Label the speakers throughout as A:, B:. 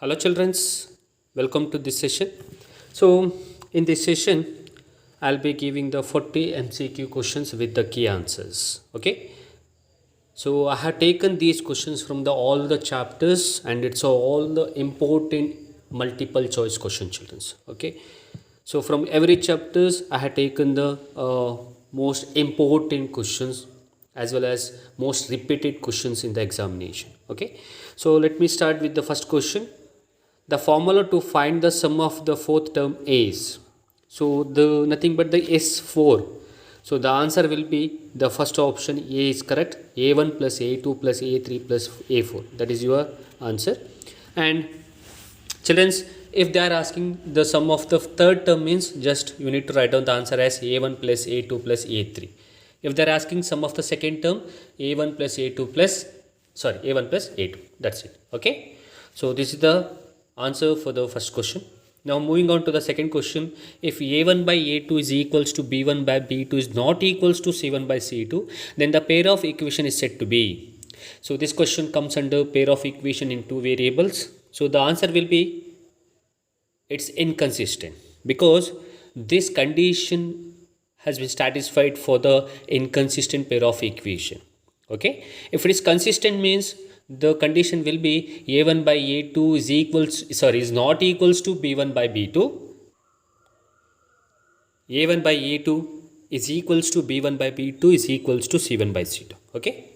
A: Hello childrens, welcome to this session. So in this session I'll be giving the 40 MCQ questions with the key answers. Okay, so I have taken these questions from the all the chapters and it's all the important multiple choice question childrens. Okay, so from every chapters I have taken the most important questions as well as most repeated questions in the examination. Okay, so let me start with the first question. The formula to find the sum of the fourth term is, so the nothing but the S4. So the answer will be the first option. A is correct. A1 plus A2 plus A3 plus A4, that is your answer. And childrens, if they are asking the sum of the third term means, just you need to write down the answer as A1 plus A2 plus A3. If they are asking sum of the second term, A1 plus A2 plus A1 plus A2, that's it. Okay, so this is the answer for the first question. Now moving on to the second question. If A1 by A2 is equals to B1 by B2 is not equals to C1 by C2, then the pair of equation is said to be. So this question comes under pair of equation in two variables. So the answer will be, it's inconsistent, because this condition has been satisfied for the inconsistent pair of equation. Okay, if it is consistent means the condition will be A1 by A2 is not equals to B1 by B2. A1 by A2 is equals to B1 by B2 is equals to C1 by C2. Okay,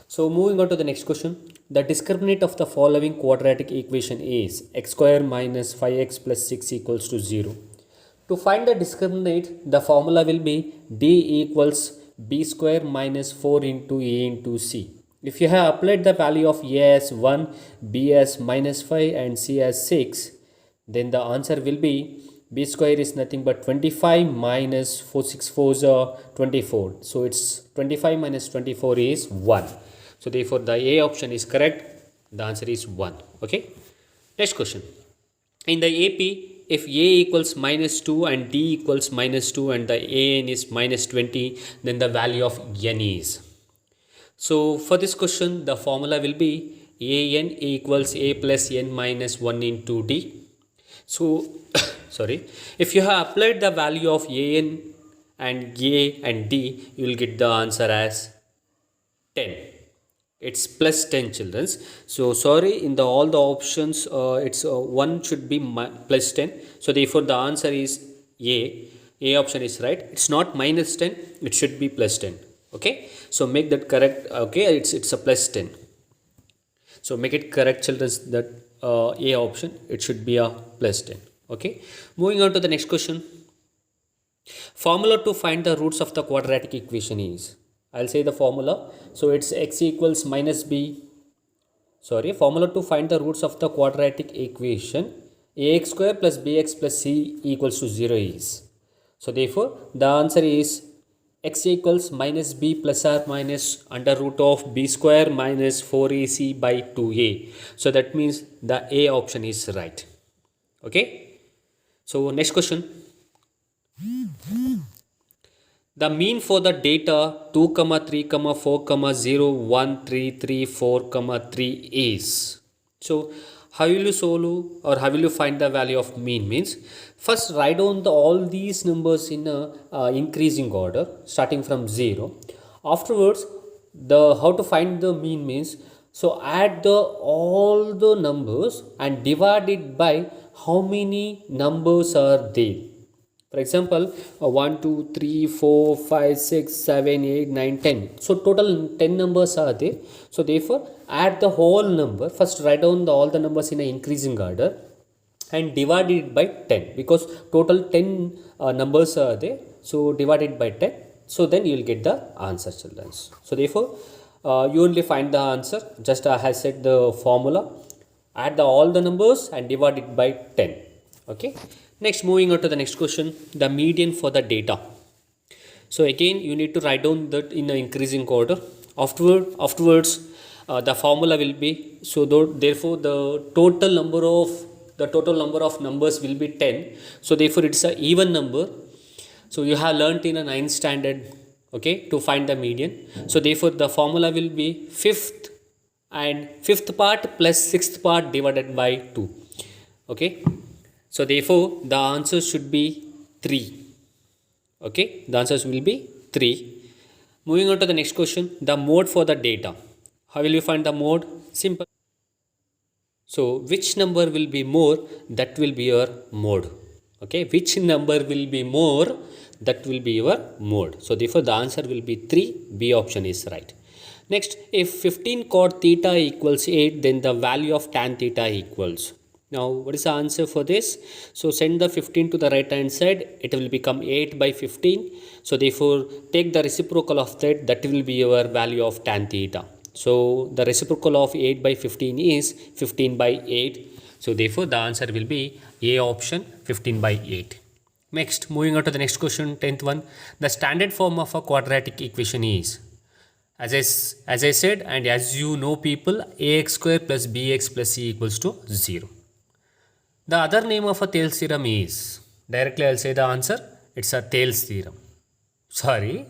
A: so moving on to the next question. The discriminant of the following quadratic equation is x square minus 5x plus 6 equals to 0. To find the discriminant, the formula will be D equals B square minus 4 into A into C. If you have applied the value of A as 1, B as minus 5 and C as 6, then the answer will be B square is nothing but 25 minus 4 6 4s are 24. So it's 25 minus 24 is 1. So therefore the A option is correct. The answer is 1. Okay. Next question. In the AP, if A equals minus 2 and D equals minus 2 and the AN is minus 20, then the value of N is. So for this question, the formula will be AN equals A plus N minus 1 into D. So, sorry, if you have applied the value of AN and A and D, you will get the answer as 10. It's plus 10 children. So sorry, in the all the options, it's 1 should be plus 10. So therefore the answer is A. A option is right. It's not minus 10. It should be plus 10. Okay, so make that correct. Okay, it's a plus 10. So make it correct children, that A option, it should be a plus 10. Okay, moving on to the next question. Formula to find the roots of the quadratic equation is, I'll say the formula. So it's x equals minus b, formula to find the roots of the quadratic equation ax square plus bx plus c equals to 0 is. So therefore the answer is x equals minus b plus or minus under root of b square minus 4ac by 2a. So that means the A option is right. Okay, so next question. The mean for the data 2, 3, 4, 0, 1, 3, 3, 4, 3 is. So how will you solve or how will you find the value of mean means, first write down all these numbers in a increasing order starting from 0. Afterwards, the how to find the mean means, so add all the numbers and divide it by how many numbers are there. For example, 1, 2, 3, 4, 5, 6, 7, 8, 9, 10. So total 10 numbers are there. So therefore, add the whole number. First write down all the numbers in an increasing order and divide it by 10, because total 10 numbers are there. So divide it by 10. So then you will get the answer children. So therefore, you only find the answer. Just I have said the formula. Add all the numbers and divide it by 10. Okay. Next, moving on to the next question, the median for the data. So again, you need to write down that in an increasing order. Afterwards, the formula will be, so therefore the total number of numbers will be 10. So therefore it's an even number. So you have learnt in a 9th standard, okay, to find the median. So therefore the formula will be fifth and fifth part plus sixth part divided by 2. Okay, so therefore the answer should be 3. Okay, the answers will be 3. Moving on to the next question, the mode for the data. How will you find the mode? Simple. So which number will be more, that will be your mode. Okay, which number will be more, that will be your mode. So therefore the answer will be 3. B option is right. Next, if 15 cot theta equals 8, then the value of tan theta equals. Now what is the answer for this? So send the 15 to the right hand side, it will become 8 by 15. So therefore take the reciprocal of that, that will be your value of tan theta. So the reciprocal of 8 by 15 is 15 by 8. So therefore the answer will be A option, 15 by 8. Next, moving on to the next question, 10th one. The standard form of a quadratic equation is, as I said, and as you know people, ax square plus bx plus c equals to 0. The other name of a Thales theorem is, directly I'll say the answer, it's a Thales theorem. Sorry,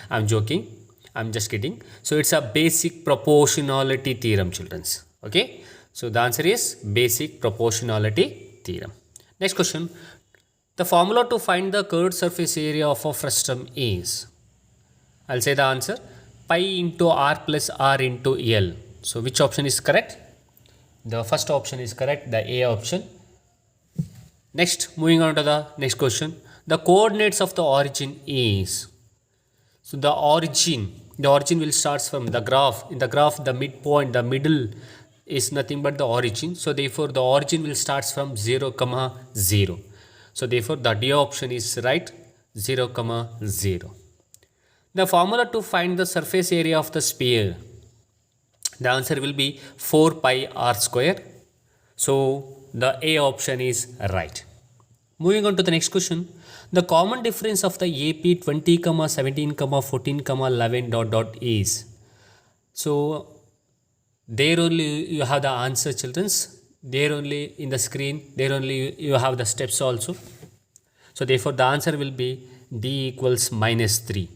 A: I'm joking, I'm just kidding. So it's a basic proportionality theorem, children. Okay, so the answer is basic proportionality theorem. Next question, the formula to find the curved surface area of a frustum is, I'll say the answer, pi into r plus r into L. So which option is correct? The first option is correct, the A option. Next, moving on to the next question, the coordinates of the origin is, so the origin will start from the graph. In the graph, the midpoint, the middle is nothing but the origin. So therefore the origin will start from 0, 0. So therefore the D option is right, 0, 0. The formula to find the surface area of the sphere, the answer will be 4 pi r square. So the A option is right. Moving on to the next question, the common difference of the AP 20, 17, 14, 11 dot dot is. So there only you have the answer, children's. There only in the screen, there only you have the steps also. So therefore the answer will be D equals minus 3.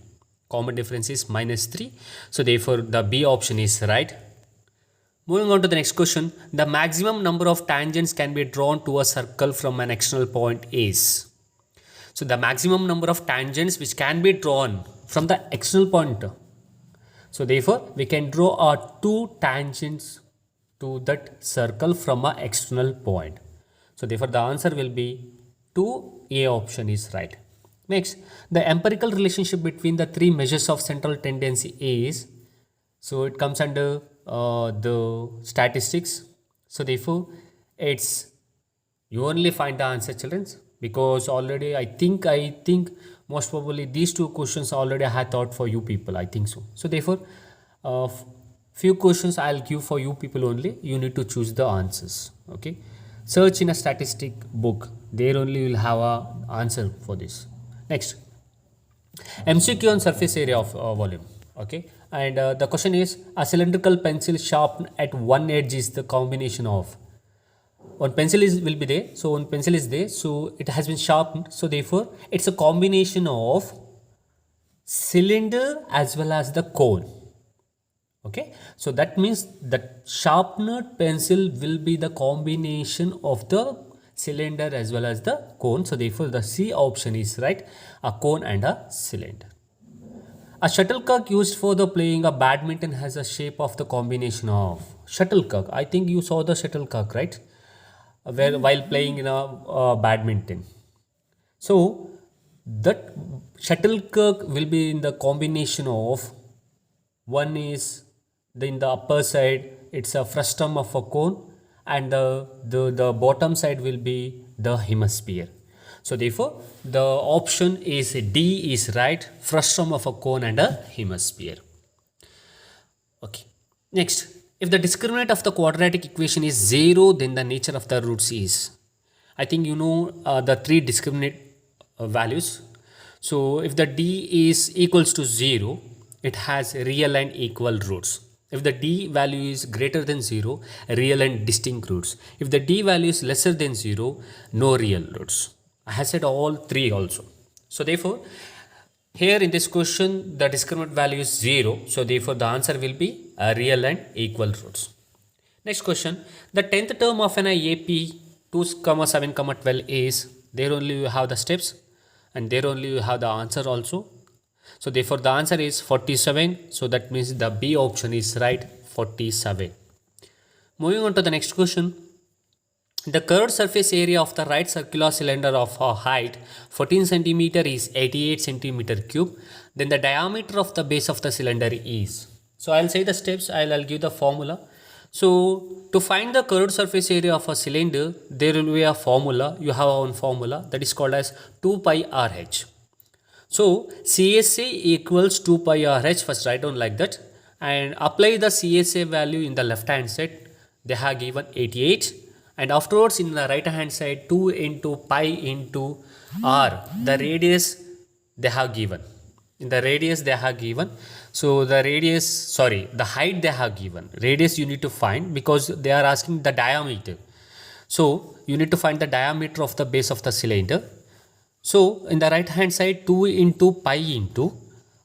A: Common difference is minus 3. So therefore the B option is right. Moving on to the next question, the maximum number of tangents can be drawn to a circle from an external point is. So the maximum number of tangents which can be drawn from the external point. So therefore we can draw 2 tangents to that circle from an external point. So therefore the answer will be 2. A option is right. Next, the empirical relationship between the 3 measures of central tendency is, so it comes under the statistics. So therefore it's, you only find the answer, children, because already I think most probably these 2 questions already I had thought for you people, I think so. So therefore few questions I'll give for you people only, you need to choose the answers. Okay, search in a statistic book, there only you will have a answer for this. Next, MCQ on surface area of volume. Okay, and the question is, a cylindrical pencil sharpened at one edge is the combination of, one pencil will be there, so one pencil is there, so it has been sharpened, so therefore it's a combination of cylinder as well as the cone. Okay, so that means that sharpened pencil will be the combination of the cylinder as well as the cone. So therefore the C option is right, a cone and a cylinder. A shuttlecock used for the playing a badminton has a shape of the combination of, shuttlecock, I think you saw the shuttlecock, right, where while playing in a badminton. So that shuttlecock will be in the combination of, one is in the upper side it's a frustum of a cone, and the bottom side will be the hemisphere. So therefore the option is D is right, frustum of a cone and a hemisphere. Okay, next, if the discriminant of the quadratic equation is 0, then the nature of the roots is, I think you know the 3 discriminant values. So if the D is equals to 0, it has real and equal roots. If the D value is greater than 0, real and distinct roots. If the D value is lesser than 0, no real roots. I have said all 3 also. So therefore Here in this question, the discriminant value is 0. So therefore the answer will be real and equal roots. Next question, the 10th term of an AP 2, 7, 12 is, there only you have the steps and there only you have the answer also. So therefore the answer is 47. So that means the B option is right, 47. Moving on to the next question. The curved surface area of the right circular cylinder of a height 14 cm is 88 cm cube. Then the diameter of the base of the cylinder is. So I'll say the steps, I'll give the formula. So to find the curved surface area of a cylinder, there will be a formula. You have one formula that is called as 2 pi RH. So CSA equals 2 pi RH. First write down like that and apply the CSA value in the left hand side. They have given 88. And afterwards in the right hand side 2 into pi into r, the radius they have given. In the radius they have given. So the radius, sorry, the height they have given. Radius you need to find because they are asking the diameter. So you need to find the diameter of the base of the cylinder. So in the right hand side 2 into pi into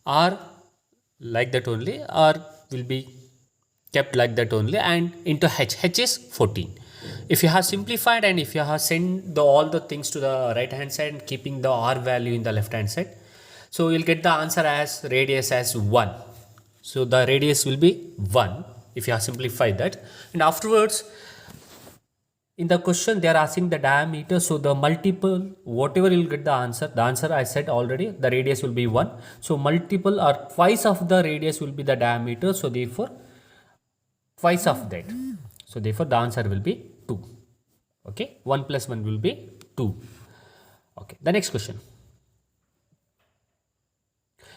A: r, like that only, r will be kept like that only, and into h. H is 14. If you have simplified and if you have sent all the things to the right hand side and keeping the r value in the left hand side, so you'll get the answer as radius as 1. So the radius will be 1 if you have simplified that. And afterwards in the question they are asking the diameter, so the multiple, whatever you'll get the answer I said already, the radius will be 1. So multiple or twice of the radius will be the diameter, so therefore twice of that. So therefore the answer will be 2. Okay, 1 plus 1 will be 2. Okay, the next question.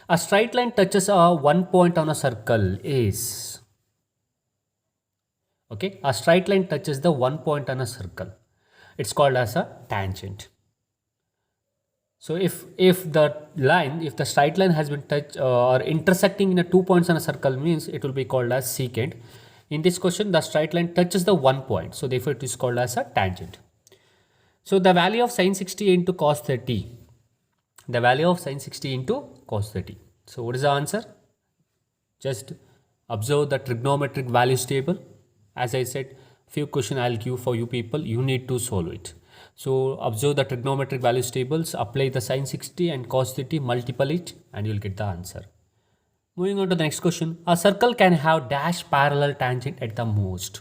A: A straight line touches a one point on a circle is. Okay, a straight line touches the one point on a circle. It's called as a tangent. So if the straight line has been touched or intersecting in a 2 points on a circle, means it will be called as secant. In this question, the straight line touches the 1 point. So therefore it is called as a tangent. So the value of sin 60 into cos 30. The value of sin 60 into cos 30. So what is the answer? Just observe the trigonometric values table. As I said, few questions I'll give for you people. You need to solve it. So observe the trigonometric values tables, apply the sin 60 and cos 30, multiply it, and you'll get the answer. Moving on to the next question. A circle can have dash parallel tangent at the most.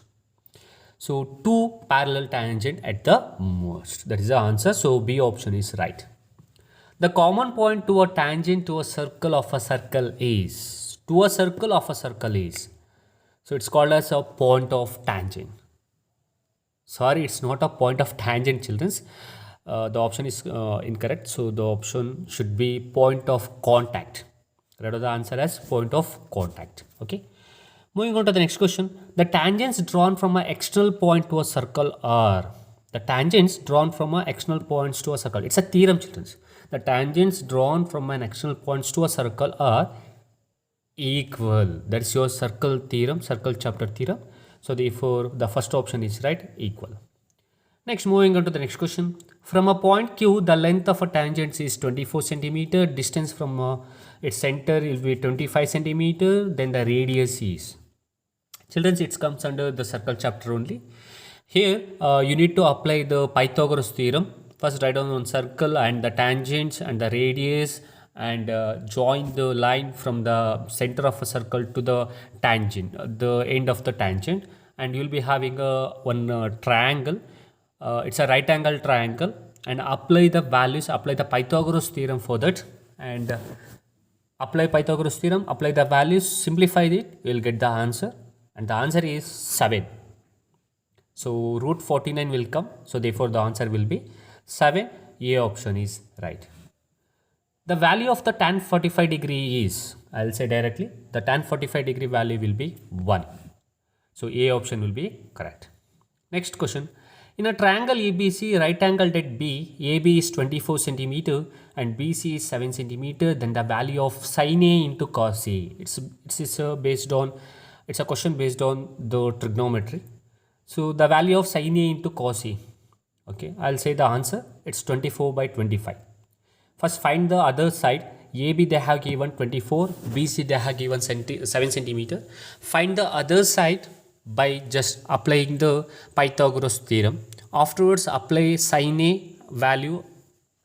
A: So 2 parallel tangent at the most. That is the answer. So B option is right. The common point to a tangent to a circle of a circle is. To a circle of a circle is. So it's called as a point of tangent. Sorry, it's not a point of tangent, children. The option is incorrect. So the option should be point of contact. Rather the answer as point of contact. Okay. Moving on to the next question. The tangents drawn from an external point to a circle are. The tangents drawn from an external points to a circle. It's a theorem, children. The tangents drawn from an external points to a circle are equal. That is your circle theorem, circle chapter theorem. So therefore the first option is right, equal. Next, moving on to the next question. From a point Q, the length of a tangent is 24 centimeter. Distance from its center will be 25 centimeter. Then the radius is. Children, it comes under the circle chapter only. Here, you need to apply the Pythagoras theorem. First, write down one circle and the tangents and the radius, and join the line from the center of a circle to the tangent, the end of the tangent, and you will be having one triangle. It's a right angle triangle, and apply the values, apply the Pythagoras theorem for that, and apply Pythagoras theorem, apply the values, simplify it, you will get the answer, and the answer is 7. So root 49 will come, so therefore the answer will be 7. A option is right. The value of the tan 45 degree is, I'll say directly, the tan 45 degree value will be 1. So A option will be correct. Next question. In a triangle ABC, right angled at B, AB is 24 centimeter and BC is 7 centimeter. Then the value of sin A into cos A. It's a question based on the trigonometry. So the value of sin A into cos A. Okay, I'll say the answer. It's 24 by 25. First find the other side. AB they have given 24, BC they have given 7 centimeter. Find the other side by just applying the Pythagoras theorem. Afterwards apply sin A value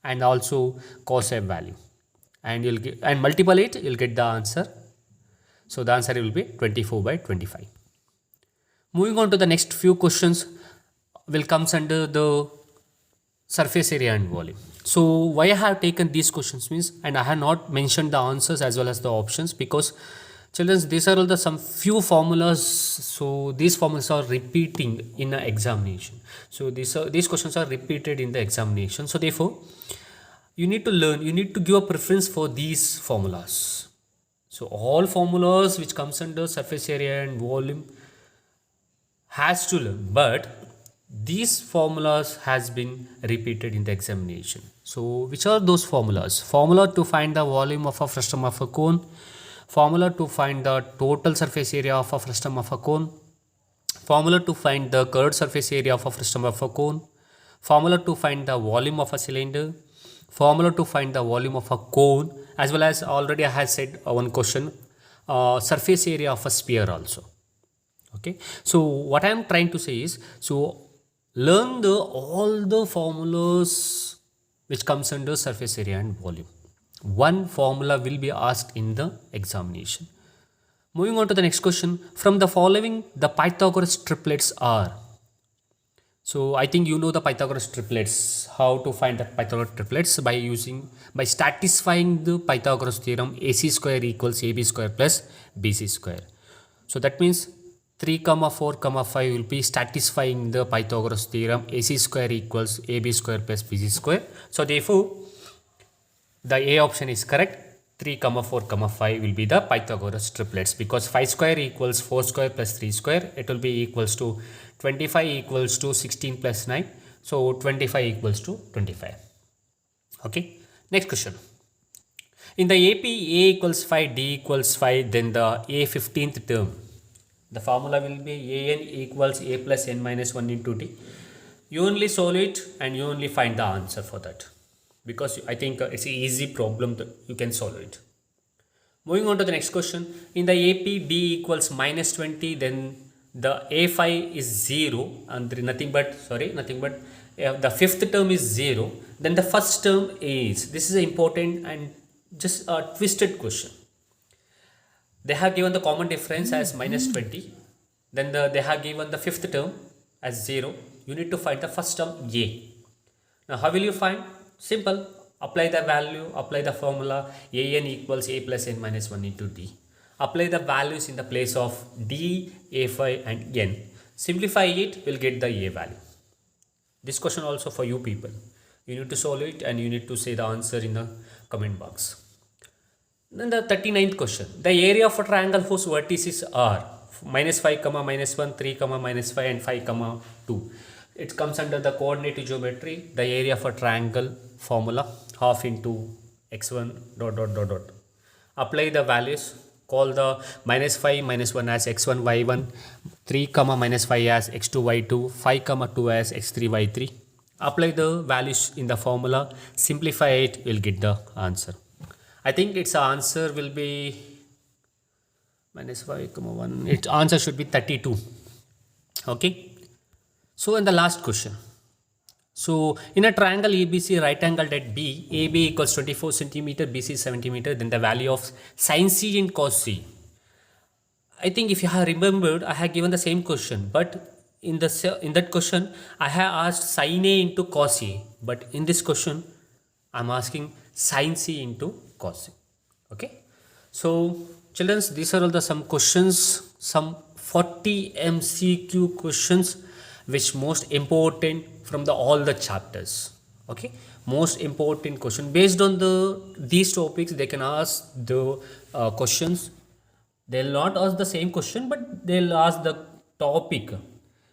A: and also cos A value, and you'll get, and multiply it, you'll get the answer. So the answer will be 24 by 25. Moving on to the next few questions will comes under the surface area and volume. So why I have taken these questions means, and I have not mentioned the answers as well as the options, because children, these are all the some few formulas. So these formulas are repeating in an examination. So these questions are repeated in the examination. So therefore, you need to learn, you need to give a preference for these formulas. So all formulas which comes under surface area and volume has to learn, but these formulas has been repeated in the examination. So which are those formulas? Formula to find the volume of a frustum of a cone, formula to find the total surface area of a frustum of a cone, formula to find the curved surface area of a frustum of a cone, formula to find the volume of a cylinder, formula to find the volume of a cone, as well as already I have said one question, surface area of a sphere also. Okay, so what I am trying to say is, so learn all the formulas which comes under surface area and volume. One formula will be asked in the examination. Moving on to the next question. From the following, the Pythagoras triplets are. So I think you know the Pythagoras triplets. How to find the Pythagoras triplets? By satisfying the Pythagoras theorem, AC square equals AB square plus BC square. So that means 3, 4, 5 will be satisfying the Pythagoras theorem, AC square equals AB square plus BC square. So therefore, the A option is correct. 3, 4, 5 will be the Pythagoras triplets, because 5 square equals 4 square plus 3 square. It will be equals to 25 equals to 16 plus 9. So 25 equals to 25. Okay. Next question. In the AP, A equals 5, D equals 5, then the A 15th term. The formula will be AN equals A plus N minus 1 into D. You only solve it and you only find the answer for that, because I think it's an easy problem that you can solve it. Moving on to the next question. In the AP, B equals minus 20, then the A5 is 0 and nothing but the fifth term is 0. Then the first term is, this is important and just a twisted question. They have given the common difference as minus 20. Then they have given the fifth term as 0. You need to find the first term A. Now how will you find? Simple. Apply the value, apply the formula. AN equals A plus N minus 1 into D. Apply the values in the place of D, A5 and N. Simplify it, we'll get the A value. This question also for you people. You need to solve it and you need to say the answer in the comment box. Then the 39th question. The area of a triangle whose vertices are minus 5, minus 1, 3, minus 5 and 5, 2. It comes under the coordinate geometry. The area of a triangle formula, half into x1 dot dot dot dot. Apply the values. Call the minus 5 minus 1 as x1 y1, 3 minus 5 as x2 y2, 5 2 as x3 y3. Apply the values in the formula. Simplify it, we'll get the answer. I think its answer will be minus 5, 1. Its answer should be 32. Okay. So in the last question. So in a triangle ABC, right angled at B, AB equals 24 centimeter, BC 70 meter. Then the value of sin C and cos C. I think if you have remembered, I have given the same question, but in that question I have asked sin A into cos A, but in this question I am asking sin C into cos C. Okay. So children, these are all the some questions, some 40 MCQ questions which most important from all the chapters. Okay, most important question based on these topics. They can ask the questions. They'll not ask the same question, but they'll ask the topic,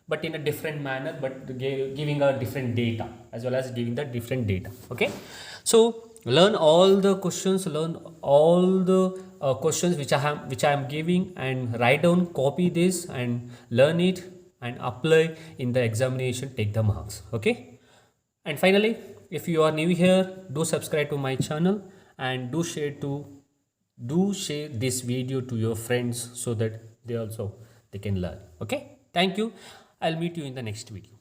A: but in a different manner, but giving a different data, as well as giving the different data. Okay, so learn all the questions, learn all the questions which I am giving, and write down, copy this and learn it and apply in the examination, take the marks. Okay, and finally, if you are new here, do subscribe to my channel and do share this video to your friends so that they can learn. Okay, thank you. I'll meet you in the next video.